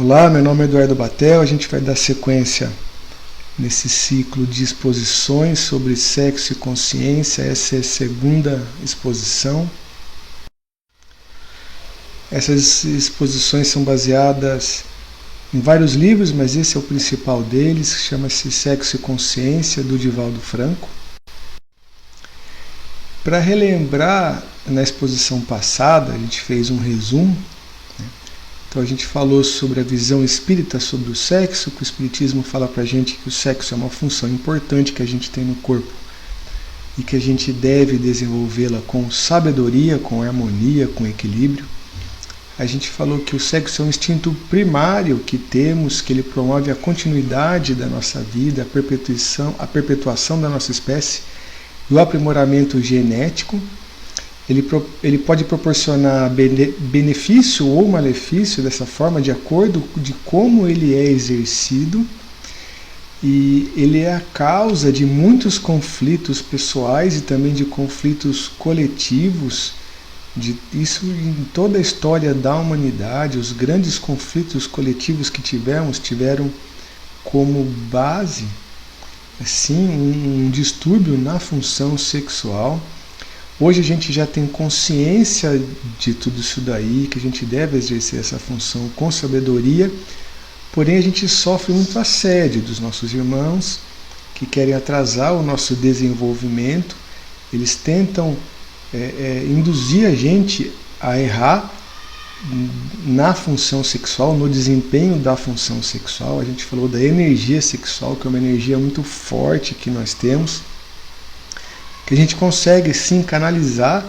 Olá, meu nome é Eduardo Batel. A gente vai dar sequência nesse ciclo de exposições sobre sexo e consciência. Essa é a segunda exposição. Essas exposições são baseadas em vários livros, mas esse é o principal deles, que chama-se Sexo e Consciência, do Divaldo Franco. Para relembrar, na exposição passada, a gente fez um resumo. Então a gente falou sobre a visão espírita sobre o sexo, que o espiritismo fala pra gente que o sexo é uma função importante que a gente tem no corpo e que a gente deve desenvolvê-la com sabedoria, com harmonia, com equilíbrio. A gente falou que o sexo é um instinto primário que temos, que ele promove a continuidade da nossa vida, a perpetuação da nossa espécie e o aprimoramento genético. Ele pode proporcionar benefício ou malefício dessa forma, de acordo de como ele é exercido, e ele é a causa de muitos conflitos pessoais e também de conflitos coletivos, isso em toda a história da humanidade. Os grandes conflitos coletivos que tiveram como base, assim, um distúrbio na função sexual. Hoje a gente já tem consciência de tudo isso daí, que a gente deve exercer essa função com sabedoria, porém a gente sofre muito assédio dos nossos irmãos que querem atrasar o nosso desenvolvimento. Eles tentam induzir a gente a errar na função sexual, no desempenho da função sexual. A gente falou da energia sexual, que é uma energia muito forte que nós temos, que a gente consegue sim canalizar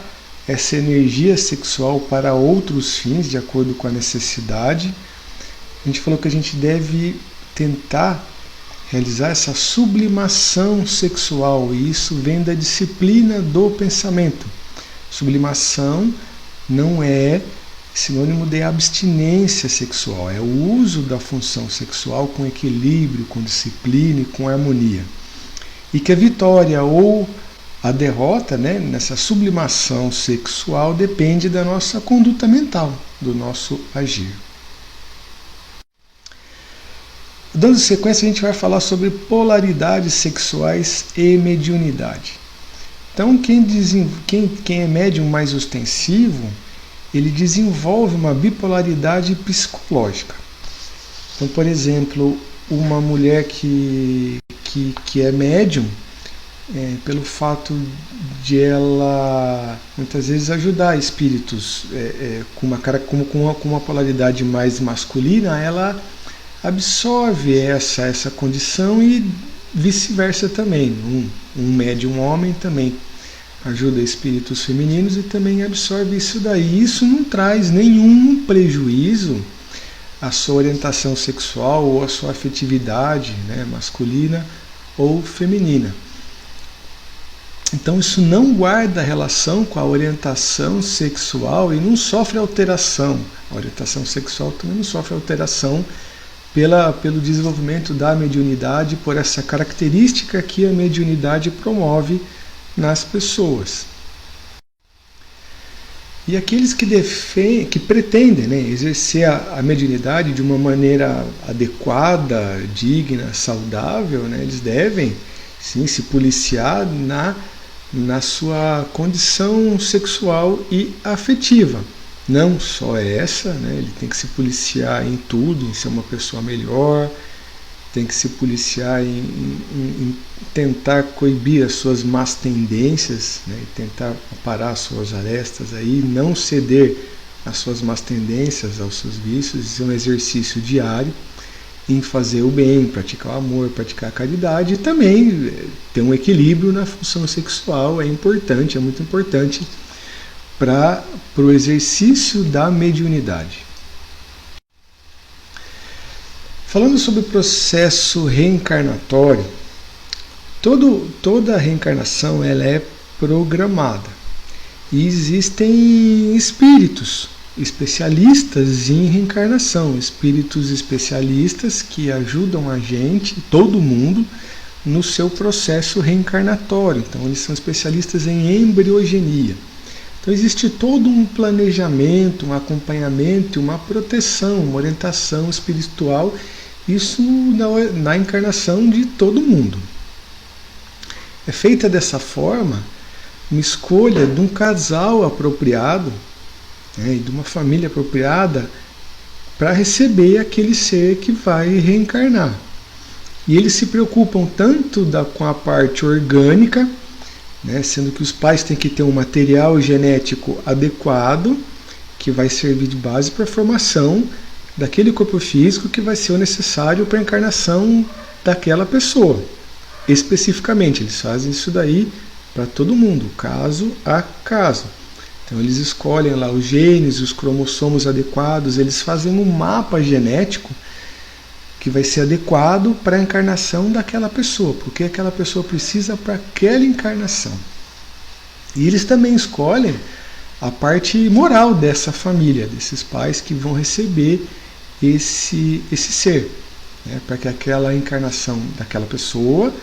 essa energia sexual para outros fins, de acordo com a necessidade. A gente falou que a gente deve tentar realizar essa sublimação sexual, e isso vem da disciplina do pensamento. Sublimação não é sinônimo de abstinência sexual, é o uso da função sexual com equilíbrio, com disciplina e com harmonia. E que a vitória ou a derrota, nessa sublimação sexual, depende da nossa conduta mental, do nosso agir. Dando sequência, a gente vai falar sobre polaridades sexuais e mediunidade. Então, quem é médium mais ostensivo, ele desenvolve uma bipolaridade psicológica. Então, por exemplo, uma mulher que é médium, pelo fato de ela muitas vezes ajudar espíritos com uma polaridade mais masculina, ela absorve essa condição, e vice-versa também. Um médium homem também ajuda espíritos femininos e também absorve isso daí. Isso não traz nenhum prejuízo à sua orientação sexual ou à sua afetividade, masculina ou feminina. Então isso não guarda relação com a orientação sexual e não sofre alteração. A orientação sexual também não sofre alteração pelo desenvolvimento da mediunidade, por essa característica que a mediunidade promove nas pessoas. E aqueles que pretendem exercer a mediunidade de uma maneira adequada, digna, saudável, eles devem sim se policiar na sua condição sexual e afetiva. Não só essa, ele tem que se policiar em tudo, em ser uma pessoa melhor, tem que se policiar em tentar coibir as suas más tendências, tentar parar as suas arestas aí, não ceder às suas más tendências, aos seus vícios. Isso é um exercício diário em fazer o bem, praticar o amor, praticar a caridade, e também ter um equilíbrio na função sexual. É importante, é muito importante para o exercício da mediunidade. Falando sobre o processo reencarnatório, toda reencarnação ela é programada, e existem espíritos especialistas em reencarnação, espíritos especialistas que ajudam a gente, todo mundo, no seu processo reencarnatório. Então eles são especialistas em embriogenia. Então existe todo um planejamento, um acompanhamento, uma proteção, uma orientação espiritual, isso na encarnação de todo mundo. É feita dessa forma uma escolha de um casal apropriado, né, e de uma família apropriada para receber aquele ser que vai reencarnar. E eles se preocupam tanto com a parte orgânica, né, sendo que os pais têm que ter um material genético adequado, que vai servir de base para a formação daquele corpo físico que vai ser o necessário para a encarnação daquela pessoa. Especificamente, eles fazem isso daí para todo mundo, caso a caso. Então eles escolhem lá os genes, os cromossomos adequados, eles fazem um mapa genético que vai ser adequado para a encarnação daquela pessoa, porque aquela pessoa precisa para aquela encarnação. E eles também escolhem a parte moral dessa família, desses pais que vão receber esse ser, né, para que aquela encarnação daquela pessoa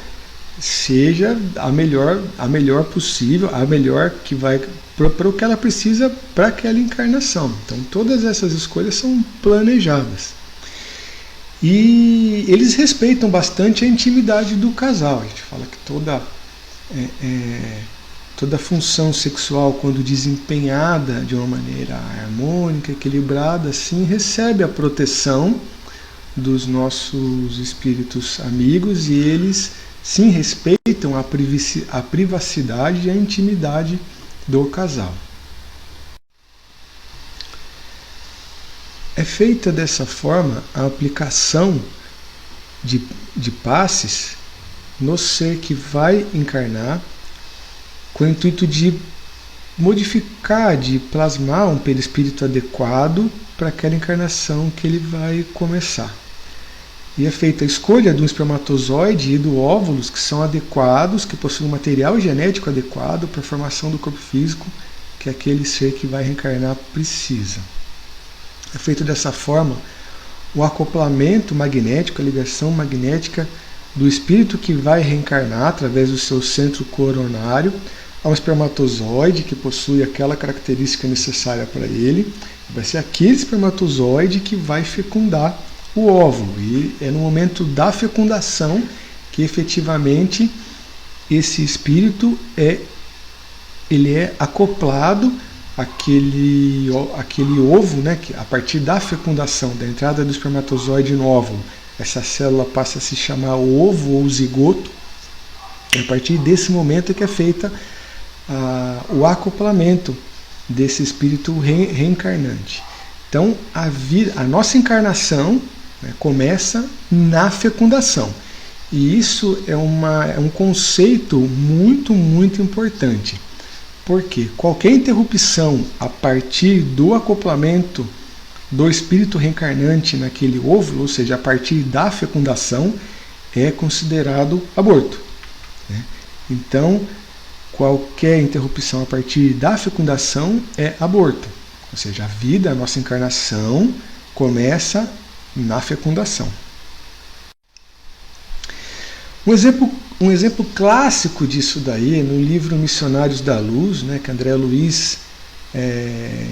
seja a melhor possível, a melhor que vai para o que ela precisa para aquela encarnação. Então todas essas escolhas são planejadas. E eles respeitam bastante a intimidade do casal. A gente fala que toda função sexual, quando desempenhada de uma maneira harmônica, equilibrada, assim, recebe a proteção dos nossos espíritos amigos, e eles sim respeitam a privacidade e a intimidade do casal. É feita dessa forma a aplicação de passes no ser que vai encarnar, com o intuito de modificar, de plasmar um perispírito adequado para aquela encarnação que ele vai começar. E é feita a escolha do espermatozoide e do óvulo, que são adequados, que possuem um material genético adequado para a formação do corpo físico que aquele ser que vai reencarnar precisa. É feito dessa forma o acoplamento magnético, a ligação magnética do espírito que vai reencarnar através do seu centro coronário a um espermatozoide que possui aquela característica necessária para ele. Vai ser aquele espermatozoide que vai fecundar o óvulo, e é no momento da fecundação que efetivamente esse espírito ele é acoplado àquele ovo, né, que a partir da fecundação, da entrada do espermatozoide no óvulo, essa célula passa a se chamar ovo ou zigoto. E a partir desse momento é que é feita o acoplamento desse espírito reencarnante. Então a nossa encarnação, né, começa na fecundação. E isso é um conceito muito, muito importante. Porque qualquer interrupção a partir do acoplamento do espírito reencarnante naquele óvulo, ou seja, a partir da fecundação, é considerado aborto, né? Então, qualquer interrupção a partir da fecundação é aborto. Ou seja, a vida, a nossa encarnação, começa na fecundação. Um exemplo clássico disso daí é no livro Missionários da Luz, né, que André Luiz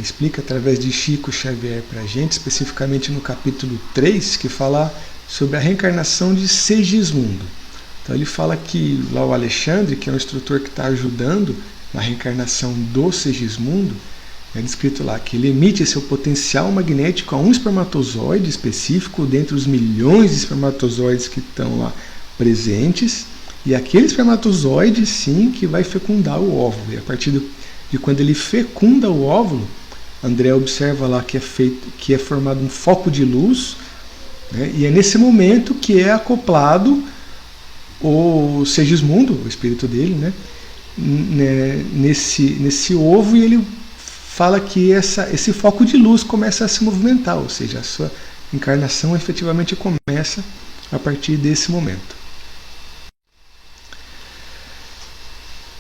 explica através de Chico Xavier para a gente, especificamente no capítulo 3, que fala sobre a reencarnação de Segismundo. Então ele fala que lá o Alexandre, que é um instrutor que está ajudando na reencarnação do Segismundo, é descrito lá que ele emite seu potencial magnético a um espermatozoide específico dentre os milhões de espermatozoides que estão lá presentes, e aquele espermatozoide sim que vai fecundar o óvulo. E a partir de quando ele fecunda o óvulo, André observa lá que é formado um foco de luz, né, e é nesse momento que é acoplado o Segismundo, o espírito dele, né, nesse ovo, e ele fala que esse foco de luz começa a se movimentar, ou seja, a sua encarnação efetivamente começa a partir desse momento.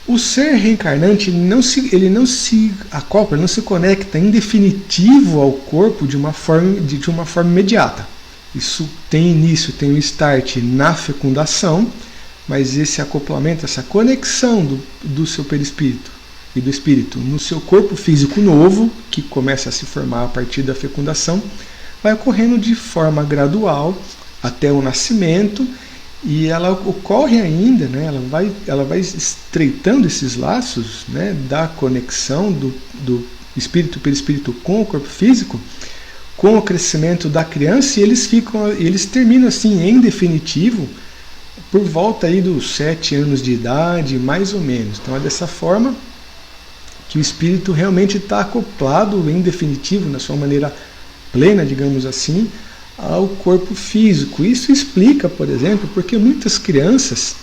O ser reencarnante ele não se acopla, não se conecta em definitivo ao corpo de uma forma imediata. Isso tem início, tem um start na fecundação, mas esse acoplamento, essa conexão do seu perispírito e do espírito no seu corpo físico novo, que começa a se formar a partir da fecundação, vai ocorrendo de forma gradual até o nascimento, e ela ocorre ainda, né, ela vai estreitando esses laços, né, da conexão do espírito perispírito com o corpo físico, com o crescimento da criança, e eles terminam assim, em definitivo, por volta aí dos 7 anos de idade, mais ou menos. Então é dessa forma que o espírito realmente está acoplado, em definitivo, na sua maneira plena, digamos assim, ao corpo físico. Isso explica, por exemplo, porque muitas crianças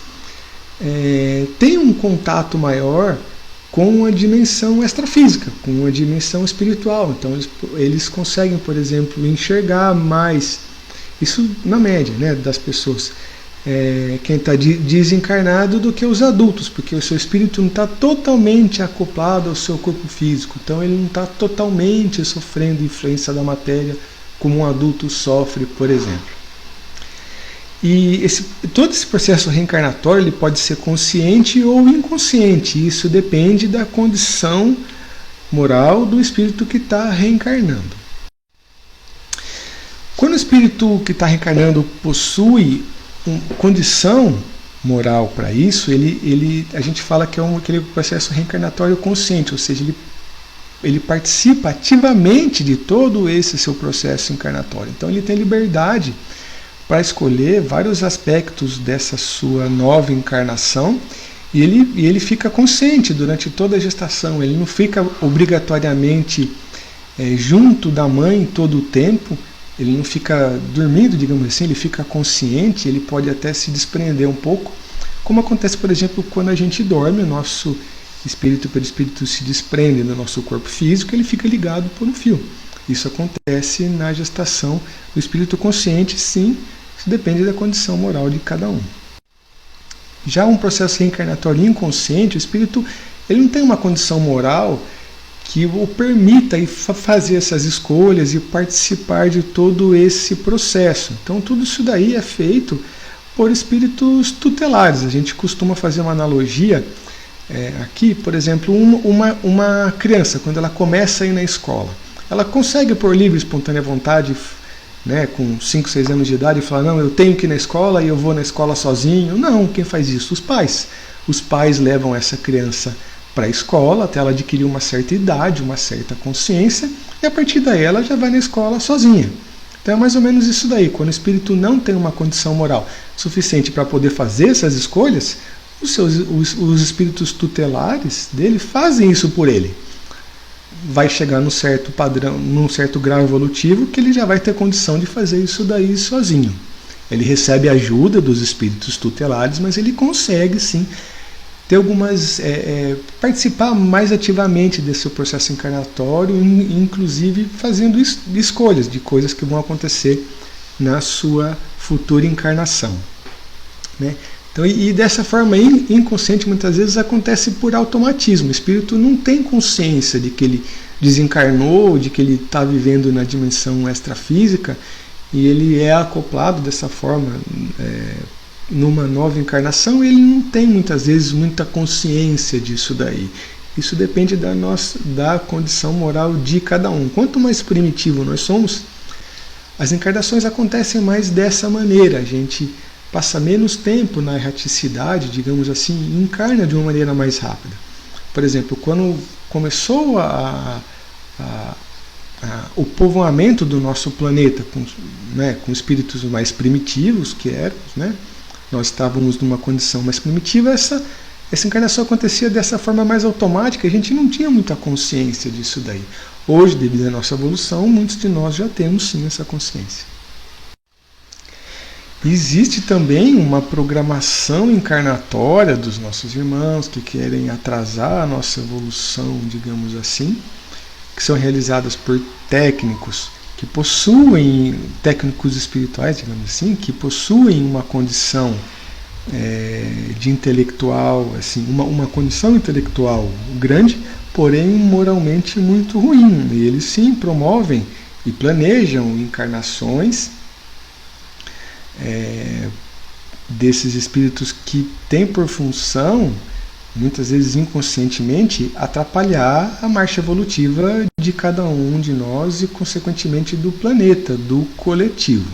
têm um contato maior com a dimensão extrafísica, com a dimensão espiritual. Então eles conseguem, por exemplo, enxergar mais, isso na média, né, das pessoas, quem está desencarnado, do que os adultos, porque o seu espírito não está totalmente acoplado ao seu corpo físico, então ele não está totalmente sofrendo influência da matéria como um adulto sofre, por exemplo. E todo esse processo reencarnatório ele pode ser consciente ou inconsciente, isso depende da condição moral do espírito que está reencarnando. Quando o espírito que está reencarnando possui condição moral para isso, a gente fala que é aquele processo reencarnatório consciente, ou seja, ele participa ativamente de todo esse seu processo encarnatório. Então ele tem liberdade para escolher vários aspectos dessa sua nova encarnação, e ele fica consciente durante toda a gestação, ele não fica obrigatoriamente junto da mãe todo o tempo, ele não fica dormindo, digamos assim, ele fica consciente, ele pode até se desprender um pouco, como acontece, por exemplo, quando a gente dorme, o nosso espírito perispírito se desprende do nosso corpo físico, ele fica ligado por um fio. Isso acontece na gestação do espírito consciente, sim, isso depende da condição moral de cada um. Já um processo reencarnatório inconsciente, o espírito ele não tem uma condição moral que o permita fazer essas escolhas e participar de todo esse processo. Então tudo isso daí é feito por espíritos tutelares. A gente costuma fazer uma analogia aqui, por exemplo, uma criança, quando ela começa a ir na escola, ela consegue por livre e espontânea vontade, né, com 5, 6 anos de idade, falar, não, eu tenho que ir na escola e eu vou na escola sozinho. Não, quem faz isso? Os pais. Os pais levam essa criança para a escola até ela adquirir uma certa idade, uma certa consciência, e a partir daí ela já vai na escola sozinha. Então é mais ou menos isso daí. Quando o espírito não tem uma condição moral suficiente para poder fazer essas escolhas, os espíritos tutelares dele fazem isso por ele. Vai chegar num certo padrão, num certo grau evolutivo, que ele já vai ter condição de fazer isso daí sozinho. Ele recebe ajuda dos espíritos tutelares, mas ele consegue sim ter participar mais ativamente desse processo encarnatório, inclusive fazendo escolhas de coisas que vão acontecer na sua futura encarnação, né? Então, e dessa forma inconsciente, muitas vezes acontece por automatismo. O espírito não tem consciência de que ele desencarnou, de que ele está vivendo na dimensão extrafísica, e ele é acoplado dessa forma numa nova encarnação, e ele não tem muitas vezes muita consciência disso daí. Isso depende da condição moral de cada um. Quanto mais primitivo nós somos, as encarnações acontecem mais dessa maneira. A gente passa menos tempo na erraticidade, digamos assim, e encarna de uma maneira mais rápida. Por exemplo, quando começou o povoamento do nosso planeta com espíritos mais primitivos que éramos, né? Nós estávamos numa condição mais primitiva, essa encarnação acontecia dessa forma mais automática, a gente não tinha muita consciência disso daí. Hoje, devido à nossa evolução, muitos de nós já temos sim essa consciência. Existe também uma programação encarnatória dos nossos irmãos que querem atrasar a nossa evolução, digamos assim, que são realizadas por técnicos que possuem, técnicos espirituais, digamos assim, que possuem uma condição de intelectual, assim, uma condição intelectual grande, porém moralmente muito ruim. E eles sim promovem e planejam encarnações desses espíritos que têm por função muitas vezes inconscientemente, atrapalhar a marcha evolutiva de cada um de nós e, consequentemente, do planeta, do coletivo.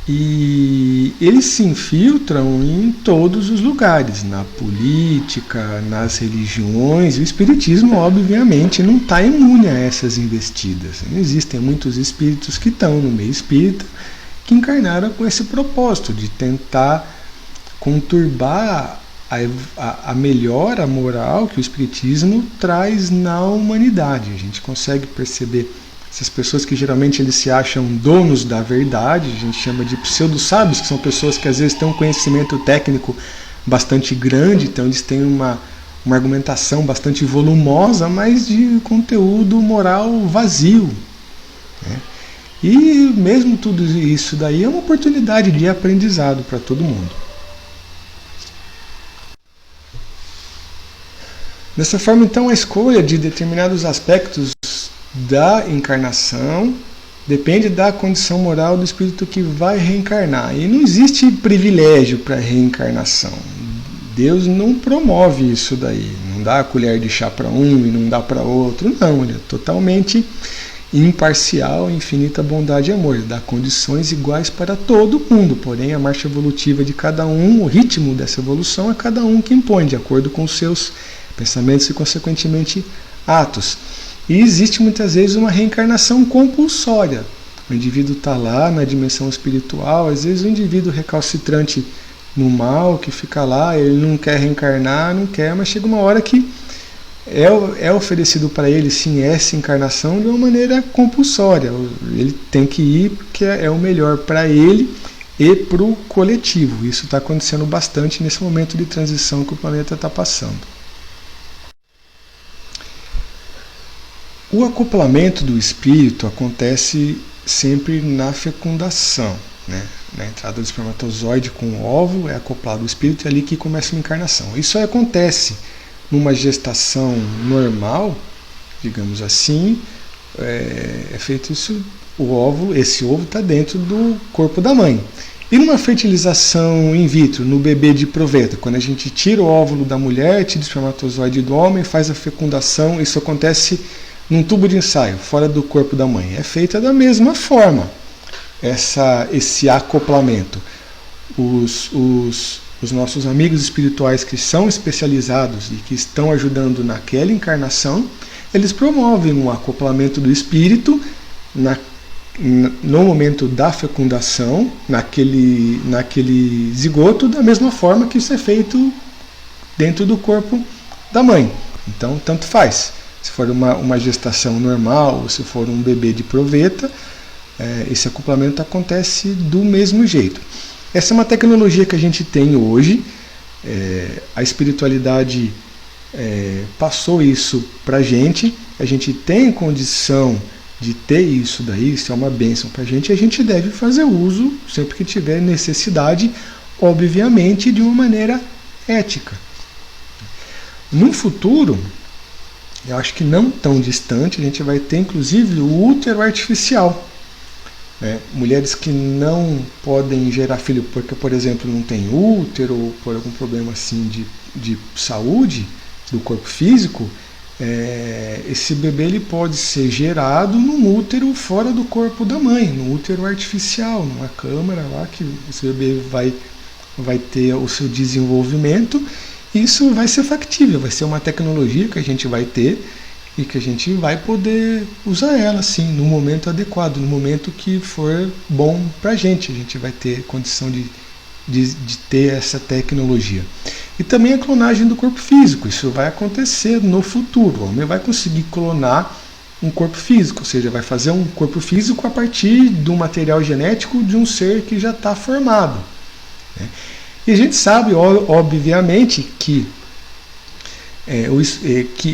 E eles se infiltram em todos os lugares, na política, nas religiões. O espiritismo, obviamente, não está imune a essas investidas. Existem muitos espíritos que estão no meio espírita, que encarnaram com esse propósito de tentar conturbar a melhora moral que o espiritismo traz na humanidade. A gente consegue perceber essas pessoas que geralmente eles se acham donos da verdade, a gente chama de pseudo-sábios, que são pessoas que às vezes têm um conhecimento técnico bastante grande, então eles têm uma argumentação bastante volumosa, mas de conteúdo moral vazio, né? E mesmo tudo isso daí é uma oportunidade de aprendizado para todo mundo. Dessa forma, então, a escolha de determinados aspectos da encarnação depende da condição moral do espírito que vai reencarnar. E não existe privilégio para reencarnação. Deus não promove isso daí. Não dá a colher de chá para um e não dá para outro. Não, ele é totalmente imparcial, infinita bondade e amor. Ele dá condições iguais para todo mundo. Porém, a marcha evolutiva de cada um, o ritmo dessa evolução, é cada um que impõe, de acordo com os seus pensamentos e, consequentemente, atos. E existe muitas vezes uma reencarnação compulsória. O indivíduo está lá na dimensão espiritual, às vezes o indivíduo recalcitrante no mal, que fica lá, ele não quer reencarnar, não quer, mas chega uma hora que é oferecido para ele, sim, essa encarnação de uma maneira compulsória. Ele tem que ir porque é o melhor para ele e para o coletivo. Isso está acontecendo bastante nesse momento de transição que o planeta está passando. O acoplamento do espírito acontece sempre na fecundação, né? Na entrada do espermatozoide com o óvulo é acoplado o espírito, é ali que começa uma encarnação. Isso acontece numa gestação normal, digamos assim, é feito isso, esse ovo está dentro do corpo da mãe. E numa fertilização in vitro, no bebê de proveta, quando a gente tira o óvulo da mulher, tira o espermatozoide do homem, faz a fecundação, isso acontece num tubo de ensaio, fora do corpo da mãe. É feita da mesma forma, esse acoplamento. Os nossos amigos espirituais que são especializados e que estão ajudando naquela encarnação, eles promovem um acoplamento do espírito no momento da fecundação, naquele zigoto, da mesma forma que isso é feito dentro do corpo da mãe. Então, tanto faz. Se for uma gestação normal, ou se for um bebê de proveta, esse acoplamento acontece do mesmo jeito. Essa é uma tecnologia que a gente tem hoje. A espiritualidade passou isso para a gente tem condição de ter isso daí, isso é uma bênção para a gente deve fazer uso, sempre que tiver necessidade, obviamente de uma maneira ética. No futuro, eu acho que não tão distante, a gente vai ter inclusive o útero artificial. Mulheres que não podem gerar filho porque, por exemplo, não tem útero ou por algum problema assim de saúde do corpo físico, esse bebê ele pode ser gerado num útero fora do corpo da mãe, num útero artificial, numa câmara lá que esse bebê vai ter o seu desenvolvimento. Isso vai ser factível, vai ser uma tecnologia que a gente vai ter e que a gente vai poder usar ela assim, no momento adequado, no momento que for bom para a gente vai ter condição de ter essa tecnologia. E também a clonagem do corpo físico, isso vai acontecer no futuro. O homem vai conseguir clonar um corpo físico, ou seja, vai fazer um corpo físico a partir do material genético de um ser que já está formado, né? E a gente sabe, obviamente, que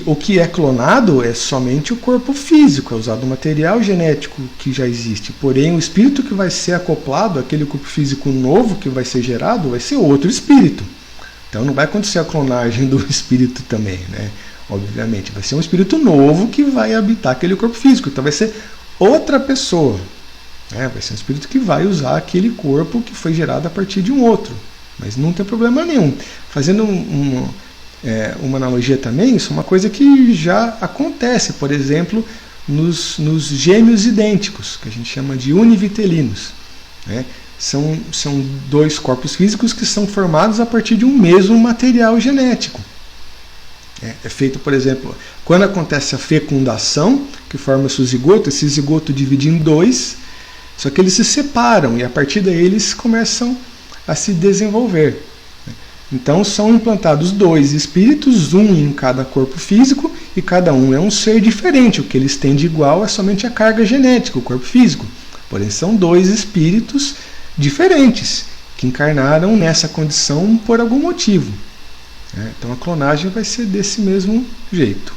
o que é clonado é somente o corpo físico, é usado o material genético que já existe. Porém, o espírito que vai ser acoplado, aquele corpo físico novo que vai ser gerado, vai ser outro espírito. Então não vai acontecer a clonagem do espírito também, né? Obviamente, vai ser um espírito novo que vai habitar aquele corpo físico. Então vai ser outra pessoa, né? Vai ser um espírito que vai usar aquele corpo que foi gerado a partir de um outro, mas não tem problema nenhum. Fazendo uma analogia também, isso é uma coisa que já acontece, por exemplo, nos gêmeos idênticos, que a gente chama de univitelinos, né? São dois corpos físicos que são formados a partir de um mesmo material genético. É feito, por exemplo, quando acontece a fecundação, que forma-se o zigoto, esse zigoto divide em dois, só que eles se separam e a partir daí eles começam a se desenvolver. Então são implantados dois espíritos, um em cada corpo físico, e cada um é um ser diferente. O que eles têm de igual é somente a carga genética, o corpo físico. Porém, são dois espíritos diferentes, que encarnaram nessa condição por algum motivo. Então a clonagem vai ser desse mesmo jeito.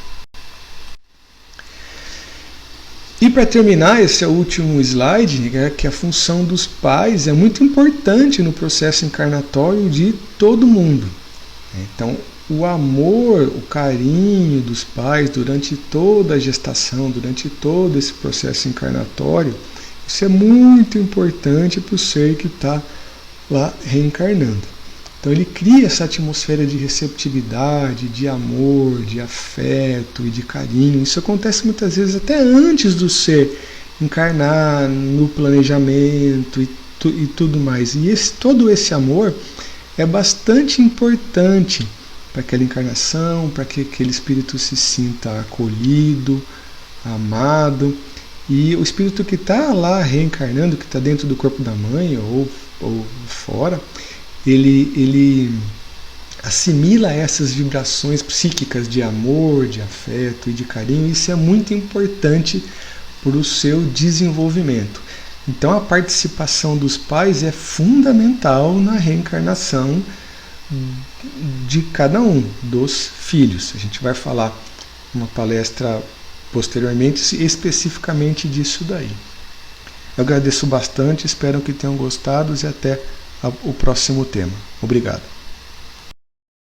E para terminar, esse é o último slide, que a função dos pais é muito importante no processo encarnatório de todo mundo. Então, o amor, o carinho dos pais durante toda a gestação, durante todo esse processo encarnatório, isso é muito importante para o ser que está lá reencarnando. Então ele cria essa atmosfera de receptividade, de amor, de afeto e de carinho. Isso acontece muitas vezes até antes do ser encarnar, no planejamento e tudo mais. E todo esse amor é bastante importante para aquela encarnação, para que aquele espírito se sinta acolhido, amado. E o espírito que está lá reencarnando, que está dentro do corpo da mãe ou fora, ele assimila essas vibrações psíquicas de amor, de afeto e de carinho. Isso é muito importante para o seu desenvolvimento. Então a participação dos pais é fundamental na reencarnação de cada um dos filhos. A gente vai falar numa palestra posteriormente especificamente disso daí. Eu agradeço bastante, espero que tenham gostado e até o próximo tema. Obrigado.